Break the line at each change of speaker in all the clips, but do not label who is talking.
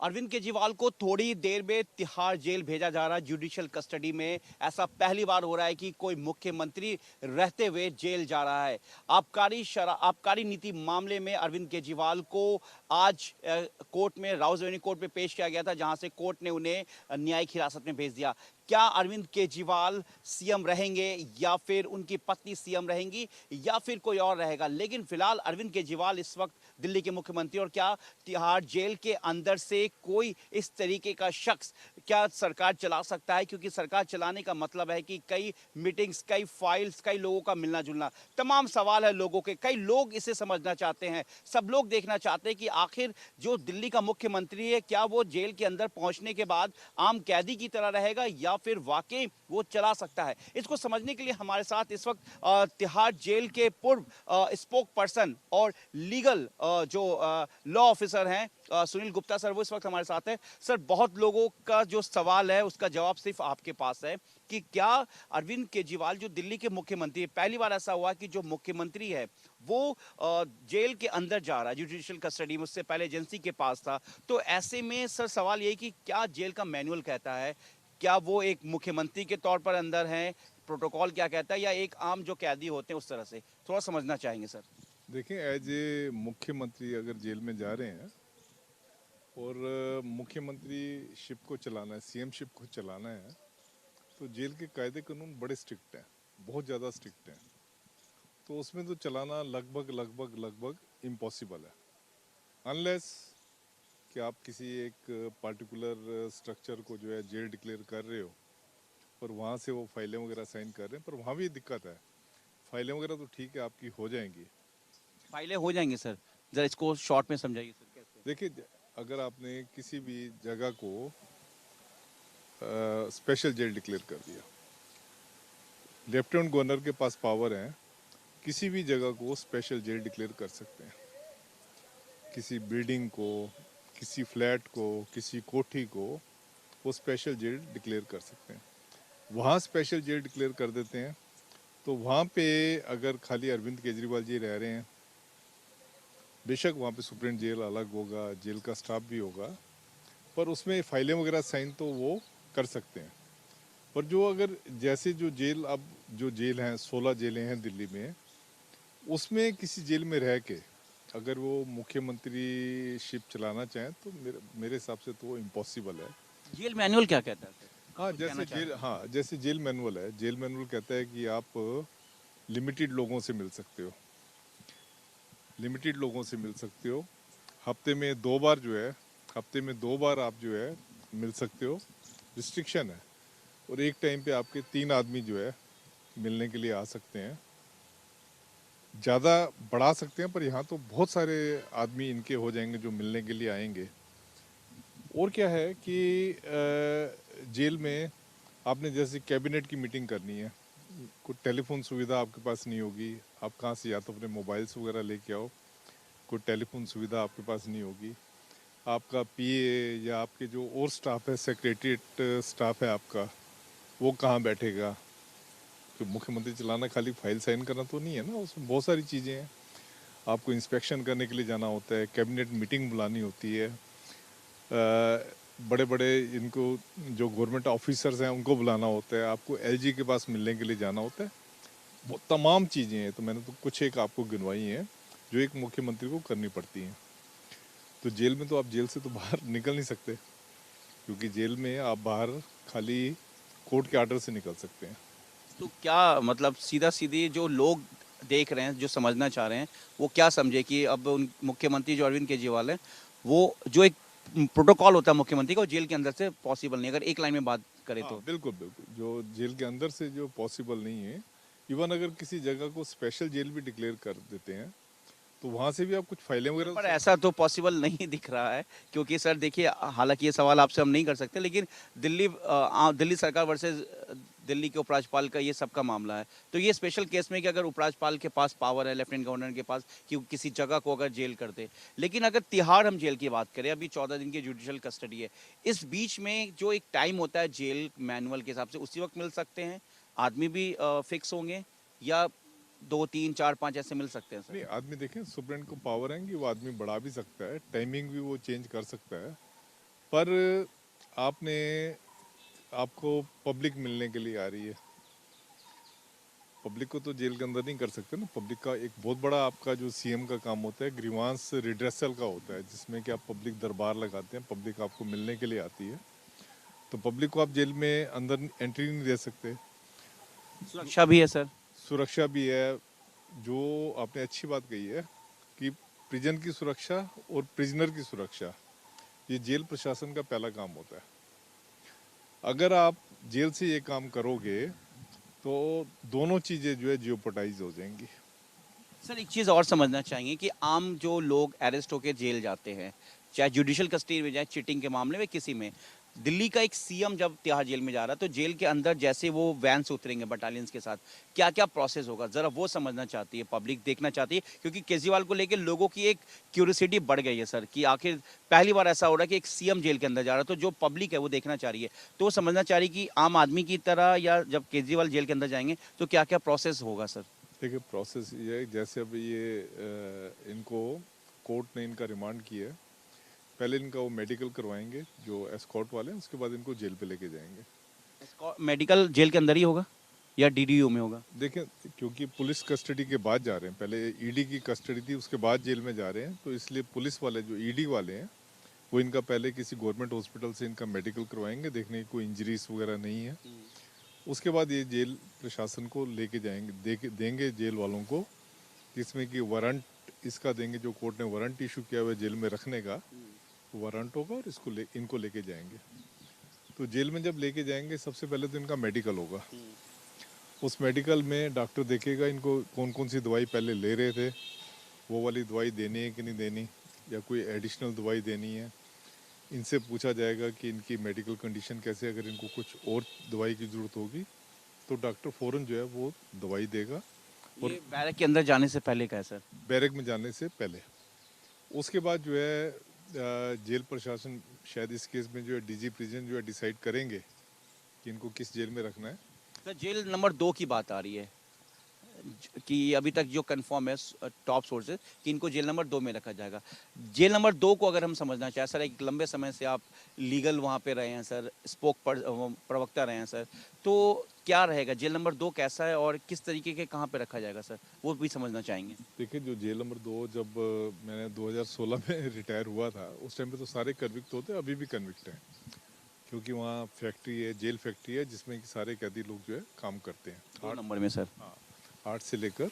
अरविंद केजरीवाल को थोड़ी देर में तिहाड़ जेल भेजा जा रहा है, जुडिशियल कस्टडी में। ऐसा पहली बार हो रहा है कि कोई मुख्यमंत्री रहते हुए जेल जा रहा है। आबकारी नीति मामले में अरविंद केजरीवाल को आज कोर्ट में, राउज एवेन्यू कोर्ट में पेश किया गया था, जहां से कोर्ट ने उन्हें न्यायिक हिरासत में भेज दिया। क्या अरविंद केजरीवाल सीएम रहेंगे या फिर उनकी पत्नी सीएम रहेंगी या फिर कोई और रहेगा, लेकिन फिलहाल अरविंद केजरीवाल इस वक्त दिल्ली के मुख्यमंत्री। और क्या तिहाड़ जेल के अंदर से कोई इस तरीके का शख्स क्या सरकार चला सकता है? क्योंकि सरकार चलाने का मतलब है कि कई मीटिंग्स, कई फाइल्स, कई लोगों का मिलना जुलना, तमाम सवाल है लोगों के। कई लोग इसे समझना चाहते हैं, सब लोग देखना चाहते हैं कि आखिर जो दिल्ली का मुख्यमंत्री है, क्या वो जेल के अंदर पहुंचने के बाद आम कैदी की तरह रहेगा या फिर वाकई वो चला सकता है। इसको समझने के लिए हमारे साथ इस वक्त तिहाड़ जेल के पूर्व स्पोक पर्सन और लीगल जो लॉ ऑफिसर हैं सुनील गुप्ता सर, वो इस वक्त हमारे साथ है। सर, बहुत लोगों का जो सवाल है उसका जवाब सिर्फ आपके पास है कि क्या अरविंद केजरीवाल जो दिल्ली के मुख्यमंत्री है, पहली बार ऐसा हुआ कि जो मुख्यमंत्री है वो जेल के अंदर जा रहा है जुडिशियल कस्टडी में, उससे पहले एजेंसी के पास था। तो ऐसे में सर सवाल यही कि क्या जेल का मैनुअल कहता है, क्या वो एक मुख्यमंत्री के तौर पर अंदर हैं, प्रोटोकॉल क्या कहता है, या एक आम जो कैदी होते हैं उस तरह से? थोड़ा समझना चाहेंगे सर।
देखिए, एज ए मुख्यमंत्री अगर जेल में जा रहे हैं और मुख्यमंत्री शिप को चलाना है, सीएम शिप को चलाना है, तो जेल के कायदे कानून बड़े स्ट्रिक्ट हैं, बहुत ज़्यादा स्ट्रिक्ट हैं। तो उसमें तो चलाना लगभग लगभग लगभग इम्पॉसिबल है, अनलेस कि आप किसी एक पार्टिकुलर स्ट्रक्चर को जो है जेल डिक्लेयर कर रहे हो और वहाँ से वो फाइलें वगैरह साइन कर रहे हैं। पर वहाँ भी दिक्कत है, फाइलें वगैरह तो ठीक है आपकी हो जाएंगी।
फाइलें हो जाएंगी सर? जरा इसको शॉर्ट में समझाइए सर, कैसे?
देखिए, अगर आपने किसी भी जगह को स्पेशल जेल डिक्लेयर कर दिया, लेफ्टिनेंट गवर्नर के पास पावर है, किसी भी जगह को स्पेशल जेल डिक्लेयर कर सकते हैं। किसी बिल्डिंग को, किसी फ्लैट को, किसी कोठी को वो स्पेशल जेल डिक्लेयर कर सकते हैं। वहाँ स्पेशल जेल डिक्लेयर कर देते हैं। तो वहाँ पे अगर खाली अरविंद केजरीवाल जी रह रहे हैं, बेशक वहाँ पे सुप्रीम जेल अलग होगा, जेल का स्टाफ भी होगा, पर उसमें फाइलें वगैरह साइन तो वो कर सकते हैं। पर जो अगर जैसे जो जेल, अब जो जेल हैं, 16 जेलें हैं दिल्ली में, उसमें किसी जेल में रह के अगर वो मुख्यमंत्री शिप चलाना चाहें तो मेरे हिसाब से तो वो इम्पॉसिबल है।
जेल मैनुअल क्या कहता है सर? आप
हाँ,
कुछ कहना
जैसे
चाह रहे
जेल,
हैं?
हाँ जैसे जेल मैनुअल है, जेल मैनुअल कहता है कि आप लिमिटेड लोगों से मिल सकते हो, लिमिटेड लोगों से मिल सकते हो। हफ्ते में 2 बार जो है, हफ्ते में 2 बार आप जो है मिल सकते हो, रिस्ट्रिक्शन है। और एक टाइम पे आपके 3 आदमी जो है मिलने के लिए आ सकते हैं। ज़्यादा बढ़ा सकते हैं, पर यहाँ तो बहुत सारे आदमी इनके हो जाएंगे जो मिलने के लिए आएंगे। और क्या है कि जेल में आपने जैसे कैबिनेट की मीटिंग करनी है, कोई टेलीफोन सुविधा आपके पास नहीं होगी। आप कहाँ से, या तो अपने मोबाइल्स वगैरह लेके आओ, कोई टेलीफोन सुविधा आपके पास नहीं होगी। आपका पीए या आपके जो और स्टाफ है, सेक्रेटरीट स्टाफ है आपका, वो कहाँ बैठेगा? तो मुख्यमंत्री चलाना खाली फाइल साइन करना तो नहीं है ना, उसमें बहुत सारी चीज़ें हैं। आपको इंस्पेक्शन करने के लिए जाना होता है, कैबिनेट मीटिंग बुलानी होती है, बड़े बड़े इनको जो गवर्नमेंट ऑफिसर्स हैं उनको बुलाना होता है, आपको एलजी के पास मिलने के लिए जाना होता है। वो तमाम चीज़ें हैं, तो मैंने तो कुछ एक आपको गिनवाई हैं जो एक मुख्यमंत्री को करनी पड़ती हैं। तो जेल में तो आप जेल से तो बाहर निकल नहीं सकते, क्योंकि जेल में आप बाहर खाली कोर्ट के आर्डर से निकल सकते हैं।
तो क्या मतलब सीधा सीधी जो लोग देख रहे हैं, जो समझना चाह रहे हैं, वो क्या समझे कि अब उन मुख्यमंत्री जो अरविंद केजरीवाल है, वो जो एक प्रोटोकॉल होता है मुख्यमंत्री का, वो जेल के अंदर से पॉसिबल नहीं, अगर एक लाइन में बात करें
हाँ,
तो?
बिल्कुल बिल्कुल, जो जेल के अंदर से जो पॉसिबल नहीं है। इवन अगर किसी जगह को स्पेशल जेल भी डिक्लेयर कर देते हैं, तो वहाँ से भी आप कुछ फाइलें
सर,
वगैरह
पर
सब।
ऐसा तो पॉसिबल नहीं दिख रहा है, क्योंकि सर देखिए, हालांकि ये सवाल आपसे हम नहीं कर सकते, लेकिन दिल्ली सरकार वर्सेस दिल्ली के उपराज्यपाल का ये सबका मामला है। तो ये स्पेशल केस में कि अगर उपराज्यपाल के पास पावर है, लेफ्टिनेंट गवर्नर के पास, कि वो किसी जगह को अगर जेल कर दे। लेकिन अगर तिहाड़ हम जेल की बात करें, अभी 14 दिन की जुडिशियल कस्टडी है, इस बीच में जो एक टाइम होता है जेल मैनुअल के हिसाब से, उसी वक्त मिल सकते हैं आदमी भी फिक्स होंगे, या 2 3 4 5 ऐसे मिल सकते हैं सर?
नहीं, आदमी देखें, सुप्रीम को पावर है कि वो आदमी बढ़ा भी सकता है, टाइमिंग भी वो चेंज कर सकता है। पर आपने आपको पब्लिक मिलने के लिए आ रही है, पब्लिक को तो जेल के अंदर नहीं कर सकते ना। पब्लिक का एक बहुत बड़ा आपका जो सीएम का काम होता है ग्रीवांस रिड्रेसल का होता है, जिसमें कि आप पब्लिक दरबार लगाते हैं, पब्लिक आपको मिलने के लिए आती है, तो पब्लिक को आप जेल में अंदर एंट्री नहीं दे सकते।
सुरक्षा भी है सर।
सुरक्षा भी है। जो आपने अच्छी बात कही है कि प्रिजन की सुरक्षा और प्रिजनर की सुरक्षा, ये जेल प्रशासन का पहला काम होता है। अगर आप जेल से ये काम करोगे तो दोनों चीज़ें जो है जियोपोटाइज हो जाएंगी।
सर एक चीज़ और समझना चाहिए कि आम जो लोग अरेस्ट होकर जेल जाते हैं, चाहे जुडिशियल कस्टडी में जाए, चीटिंग के मामले में किसी में, दिल्ली का एक सीएम जब तिहाड़ जेल में जा रहा है तो जेल के अंदर जैसे वो वैन से उतरेंगे बटालियंस के साथ, क्या क्या प्रोसेस होगा, ज़रा वो समझना चाहती है पब्लिक, देखना चाहती है, क्योंकि केजरीवाल को लेकर लोगों की एक क्यूरियोसिटी बढ़ गई है सर कि आखिर पहली बार ऐसा हो रहा है कि एक सीएम जेल के अंदर जा रहा है, तो जो पब्लिक है वो देखना चाह रही है, तो वो समझना चाह रही है कि आम आदमी की तरह या जब केजरीवाल जेल के अंदर जाएंगे तो क्या क्या प्रोसेस होगा सर।
देखिए प्रोसेस ये है, जैसे अब ये इनको कोर्ट ने इनका रिमांड किया है, पहले इनका वो मेडिकल करवाएंगे जो एस्कॉर्ट वाले हैं, उसके बाद इनको जेल पे लेके जाएंगे।
मेडिकल जेल के अंदर ही होगा या डीडीयू में होगा।
देखें, क्योंकि पुलिस कस्टडी के बाद जा रहे हैं, पहले ईडी की कस्टडी थी, उसके बाद जेल में जा रहे हैं, तो इसलिए पुलिस वाले जो ईडी वाले हैं वो इनका पहले किसी गवर्नमेंट हॉस्पिटल से इनका मेडिकल करवाएंगे, देखने की कोई इंजरीज वगैरह नहीं है। उसके बाद ये जेल प्रशासन को लेके जाएंगे, देंगे जेल वालों को, जिसमें कि वारंट इसका देंगे, जो कोर्ट ने वारंट इशू किया हुआ है जेल में रखने का, वारंट होगा और इनको लेके जाएंगे। तो जेल में जब लेके जाएंगे सबसे पहले तो इनका मेडिकल होगा। उस मेडिकल में डॉक्टर देखेगा इनको कौन कौन सी दवाई पहले ले रहे थे, वो वाली दवाई देनी है कि नहीं देनी, या कोई एडिशनल दवाई देनी है। इनसे पूछा जाएगा कि इनकी मेडिकल कंडीशन कैसे, अगर इनको कुछ और दवाई की ज़रूरत होगी तो डॉक्टर फ़ौरन जो है वो दवाई देगा। और
ये बैरक के अंदर जाने से पहले का है सर।
बैरक में जाने से पहले उसके बाद जो है जेल प्रशासन शायद इस केस में जो है डीजी प्रिजन जो है डिसाइड करेंगे कि इनको किस जेल में रखना है।
सर जेल नंबर 2 की बात आ रही है कि अभी तक जो कंफर्म है टॉप सोर्सेज कि इनको जेल नंबर 2 में रखा जाएगा। जेल नंबर 2 को अगर हम समझना चाहें सर, एक लंबे समय से आप लीगल वहाँ पे रहे हैं सर, प्रवक्ता रहे हैं सर, तो क्या रहेगा जेल नंबर 2 कैसा है और किस तरीके के कहाँ पे रखा जाएगा सर, वो भी समझना चाहेंगे।
देखिए, जो जेल नंबर 2 जब मैंने 2016 में रिटायर हुआ था, उस टाइम पे तो सारे कन्विक्ट होते, अभी भी कन्विक्ट हैं, क्योंकि वहाँ फैक्ट्री है, जेल फैक्ट्री है, जिसमें कि सारे कैदी लोग जो है काम करते हैं।
2 नंबर में सर।
हाँ, 8 से लेकर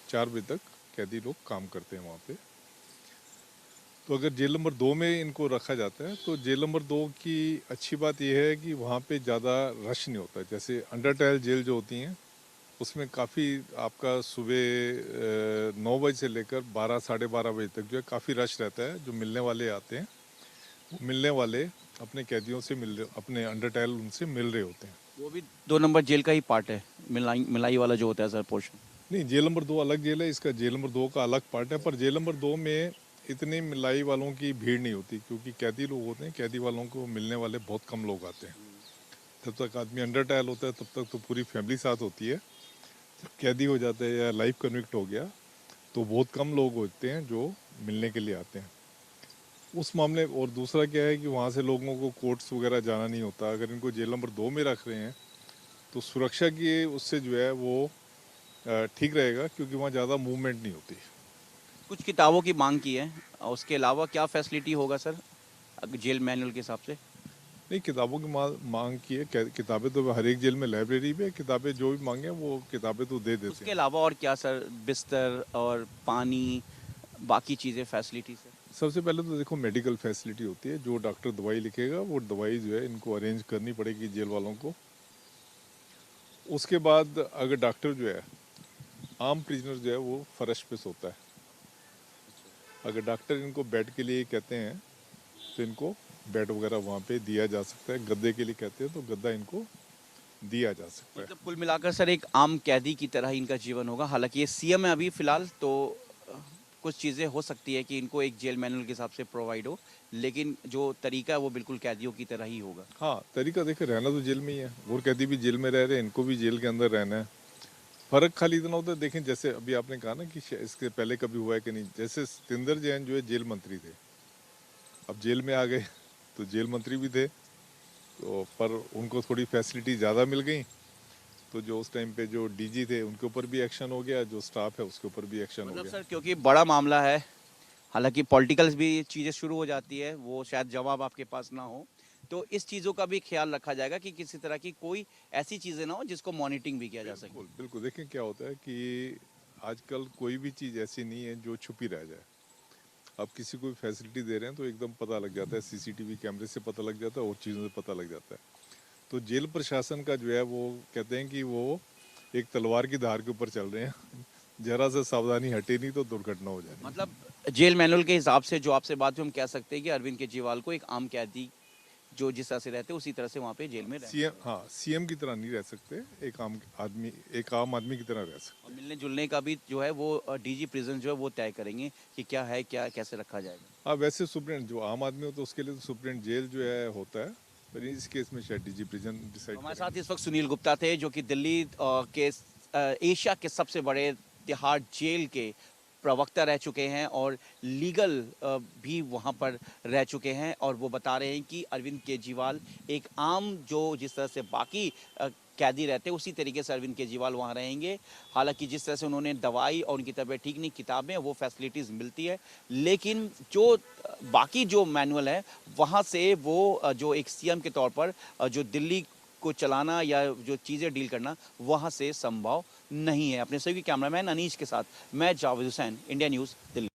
4 बजे तक कैदी लोग काम करते हैं वहाँ पे। तो अगर जेल नंबर 2 में इनको रखा जाता है तो जेल नंबर 2 की अच्छी बात यह है कि वहाँ पे ज़्यादा रश नहीं होता है। जैसे अंडर ट्रायल जेल जो होती हैं उसमें काफ़ी आपका सुबह 9 बजे से लेकर 12 साढ़े 12 बजे तक जो है काफ़ी रश रहता है। जो मिलने वाले आते हैं वो मिलने वाले अपने कैदियों से अपने अंडर ट्रायल उनसे मिल रहे होते हैं।
वो भी 2 नंबर जेल का ही पार्ट है, मिलाई मिलाई वाला जो होता है सर पोर्शन।
नहीं, जेल नंबर 2 अलग जेल है, इसका जेल नंबर 2 का अलग पार्ट है, पर जेल नंबर 2 में इतनी मिलाई वालों की भीड़ नहीं होती, क्योंकि कैदी लोग होते हैं, कैदी वालों को मिलने वाले बहुत कम लोग आते हैं। जब तक आदमी अंडर ट्रायल होता है तब तक तो पूरी फैमिली साथ होती है, जब कैदी हो जाता है या लाइफ कन्विक्ट हो गया तो बहुत कम लोग होते हैं जो मिलने के लिए आते हैं उस मामले। और दूसरा क्या है कि वहाँ से लोगों को कोर्ट्स वगैरह जाना नहीं होता। अगर इनको जेल नंबर 2 में रख रहे हैं तो सुरक्षा की उससे जो है वो ठीक रहेगा, क्योंकि वहाँ ज़्यादा मूवमेंट नहीं होती।
कुछ किताबों की मांग की है, उसके अलावा क्या फैसिलिटी होगा सर जेल मैनुअल के हिसाब से।
नहीं, किताबों की मांग की है, किताबें तो हर एक जेल में लाइब्रेरी में किताबें जो भी मांगे वो किताबें तो दे देते
उसके
हैं।
अलावा और क्या सर, बिस्तर और पानी, बाकी चीज़ें फैसिलिटी सर।
सबसे पहले तो देखो मेडिकल फैसिलिटी होती है, जो डॉक्टर दवाई लिखेगा वो दवाई जो है इनको अरेंज करनी पड़ेगी जेल वालों को। उसके बाद अगर डॉक्टर जो है, आम प्रिजनर जो है वो फर्श पे सोता है, अगर डॉक्टर इनको बेड के लिए कहते हैं तो इनको बेड वगैरह वहाँ पे दिया जा सकता है। गद्दे के लिए कहते हैं तो गद्दा इनको दिया जा सकता है।
मतलब कुल मिलाकर सर एक आम कैदी की तरह ही इनका जीवन होगा। हालांकि ये सीएम है अभी फिलहाल, तो कुछ चीज़ें हो सकती है कि इनको एक जेल मैनुअल के हिसाब से प्रोवाइड हो, लेकिन जो तरीका है वो बिल्कुल कैदियों की तरह ही होगा।
हाँ, तरीका देखे, रहना तो जेल में ही है, और कैदी भी जेल में रह रहे हैं, इनको भी जेल के अंदर रहना है। फर्क खाली इतना होता है, देखें जैसे अभी आपने कहा ना कि इसके पहले कभी हुआ है कि नहीं, जैसे सतिंदर जैन जो है जेल मंत्री थे, अब जेल में आ गए, तो जेल मंत्री भी थे, तो पर उनको थोड़ी फैसिलिटी ज़्यादा मिल गई, तो जो उस टाइम पे जो डीजी थे उनके ऊपर भी एक्शन हो गया, जो स्टाफ है उसके ऊपर भी एक्शन हो
मतलब
गया।
सर क्योंकि बड़ा मामला है, हालांकि पॉलिटिकल्स भी चीज़ें शुरू हो जाती है, वो शायद जवाब आपके पास ना हो, तो इस चीज़ों का भी ख्याल रखा जाएगा कि किसी तरह की कोई ऐसी चीज़ें ना हो जिसको मॉनिटरिंग भी किया जा सके।
बिल्कुल बिल्कुल, देखें क्या होता है कि आजकल कोई भी चीज़ ऐसी नहीं है जो छुपी रह जाए। आप किसी को भी फैसिलिटी दे रहे हैं तो एकदम पता लग जाता है, सीसीटीवी कैमरे से पता लग जाता है और चीज़ों से पता लग जाता है। तो जेल प्रशासन का जो है वो कहते हैं कि वो एक तलवार की धार के ऊपर चल रहे हैं। जरा सा सावधानी हटे नहीं तो दुर्घटना हो जानी।
मतलब जेल मैनुअल के हिसाब से जो आपसे बात हुई, हम कह सकते हैं कि अरविंद केजरीवाल को एक आम कैदी जो जिस तरह से रहते हैं उसी तरह से वहाँ पे जेल में रहना
सीएम, हाँ, सीएम की तरह नहीं रह सकते, एक आम आदमी की तरह रह सकते।
और मिलने जुलने का भी जो है वो डीजी प्रिजन जो है वो तय करेंगे कि क्या है, क्या कैसे रखा जाएगा।
हाँ, वैसे सुप्रीटेंडेंट जो आम आदमी हो तो उसके लिए तो सुप्रीटेंडेंट जेल जो है होता है, पर इस केस में शायद डीजी प्रिजन डिसाइड
हमारे
करेंगे।
साथ इस वक्त सुनील गुप्ता थे जो कि दिल्ली के एशिया के सबसे बड़े तिहाड़ जेल के प्रवक्ता रह चुके हैं और लीगल भी वहाँ पर रह चुके हैं, और वो बता रहे हैं कि अरविंद केजरीवाल एक आम जो जिस तरह से बाकी कैदी रहते हैं उसी तरीके से अरविंद केजरीवाल वहाँ रहेंगे। हालांकि जिस तरह से उन्होंने दवाई और उनकी तबीयत ठीक नहीं, किताबें वो फैसिलिटीज़ मिलती है, लेकिन जो बाकी जो मैनुअल है वहाँ से वो जो एक सीएम के तौर पर जो दिल्ली को चलाना या जो चीज़ें डील करना वहाँ से संभव नहीं है। अपने सभी कैमरामैन अनीश के साथ मैं जावेद हुसैन, इंडिया न्यूज़, दिल्ली।